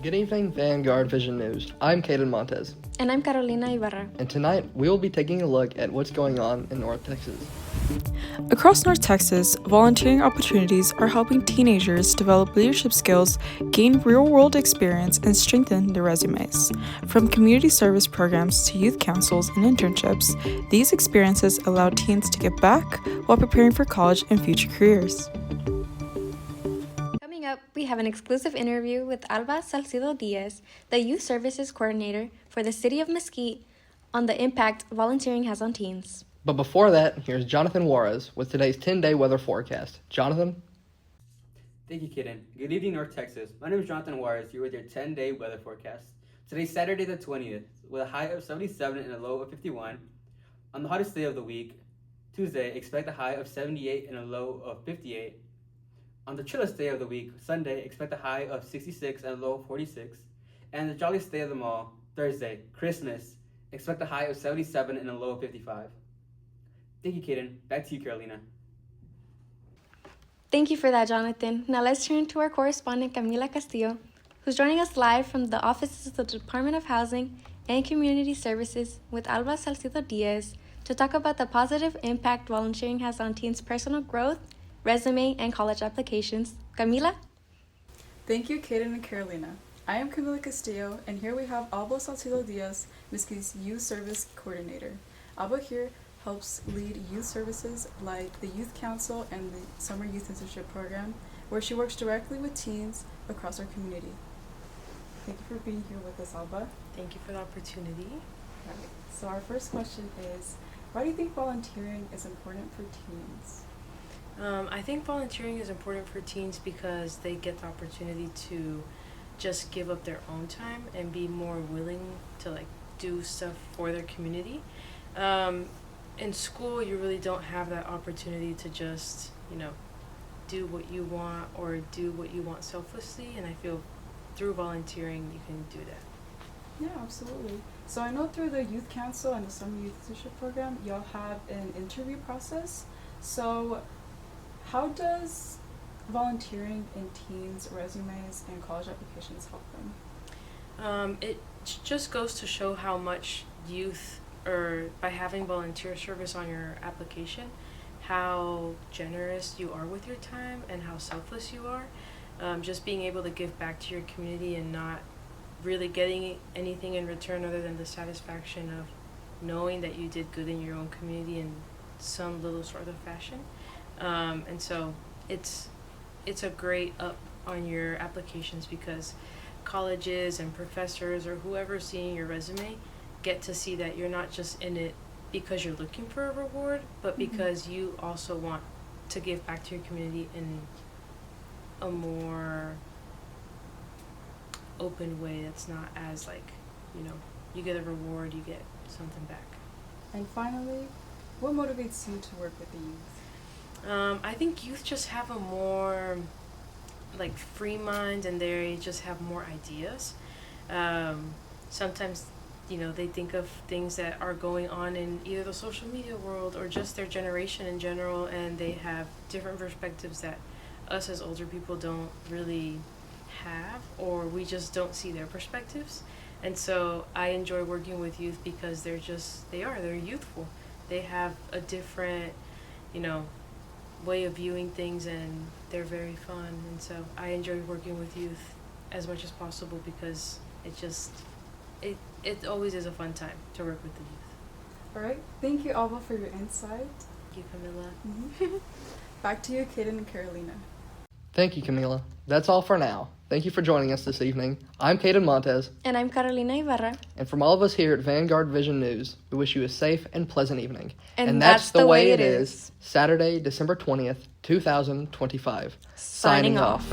Good evening, Vanguard Vision News. I'm Caden Montez. And I'm Carolina Ibarra. And tonight, we will be taking a look at what's going on in North Texas. Across North Texas, volunteering opportunities are helping teenagers develop leadership skills, gain real-world experience, and strengthen their resumes. From community service programs to youth councils and internships, these experiences allow teens to give back while preparing for college and future careers. Coming up, we have an exclusive interview with Alba Salcido Diaz, the Youth Services Coordinator for the City of Mesquite, on the impact volunteering has on teens. But before that, here's Jonathan Juarez with today's 10-day weather forecast. Jonathan? Thank you, Kaden. Good evening, North Texas. My name is Jonathan Juarez, here with your 10-day weather forecast. Today's Saturday the 20th, with a high of 77 and a low of 51. On the hottest day of the week, Tuesday, expect a high of 78 and a low of 58. On the chillest day of the week, Sunday, expect a high of 66 and a low of 46. And the jolliest day of them all, Thursday, Christmas, expect a high of 77 and a low of 55. Thank you, Kaden. Back to you, Carolina. Thank you for that, Jonathan. Now let's turn to our correspondent, Camila Castillo, who's joining us live from the offices of the Department of Housing and Community Services with Alba Salcido Diaz to talk about the positive impact volunteering has on teens' personal growth, resume, and college applications. Camila? Thank you, Kaden and Carolina. I am Camila Castillo, and here we have Alba Salcido Diaz, Mesquite's Youth Service Coordinator. Alba here helps lead youth services like the Youth Council and the Summer Youth Internship Program, where she works directly with teens across our community. Thank you for being here with us, Alba. Thank you for the opportunity. Right. So our first question is, why do you think volunteering is important for teens? I think volunteering is important for teens because they get the opportunity to just give up their own time and be more willing to do stuff for their community. In school, you really don't have that opportunity to just, do what you want or do what you want selflessly, and I feel through volunteering you can do that. Yeah, absolutely. So I know through the Youth Council and the Summer Youth Internship Program, y'all have an interview process. So how does volunteering in teens' resumes and college applications help them? It just goes to show how much youth, or by having volunteer service on your application, how generous you are with your time and how selfless you are. Just being able to give back to your community and not really getting anything in return other than the satisfaction of knowing that you did good in your own community in some little sort of fashion. And so it's a great up on your applications because colleges and professors or whoever's seeing your resume get to see that you're not just in it because you're looking for a reward, but because you also want to give back to your community in a more open way that's not as you get a reward, you get something back. And finally, what motivates you to work with the youth? I think youth just have a more free mind, and they just have more ideas. Sometimes they think of things that are going on in either the social media world or just their generation in general, and they have different perspectives that us as older people don't really have, or we just don't see their perspectives. And so I enjoy working with youth because they're youthful. They have a different, way of viewing things, and they're very fun. And so I enjoy working with youth as much as possible because it always is a fun time to work with the youth. All right. Thank you, Alba, for your insight. Thank you, Camila. Back to you, Kaden and Carolina. Thank you, Camila. That's all for now. Thank you for joining us this evening. I'm Caden Montez. And I'm Carolina Ibarra. And from all of us here at Vanguard Vision News, we wish you a safe and pleasant evening. And that's the way it is. Saturday, December 20th, 2025. Signing off.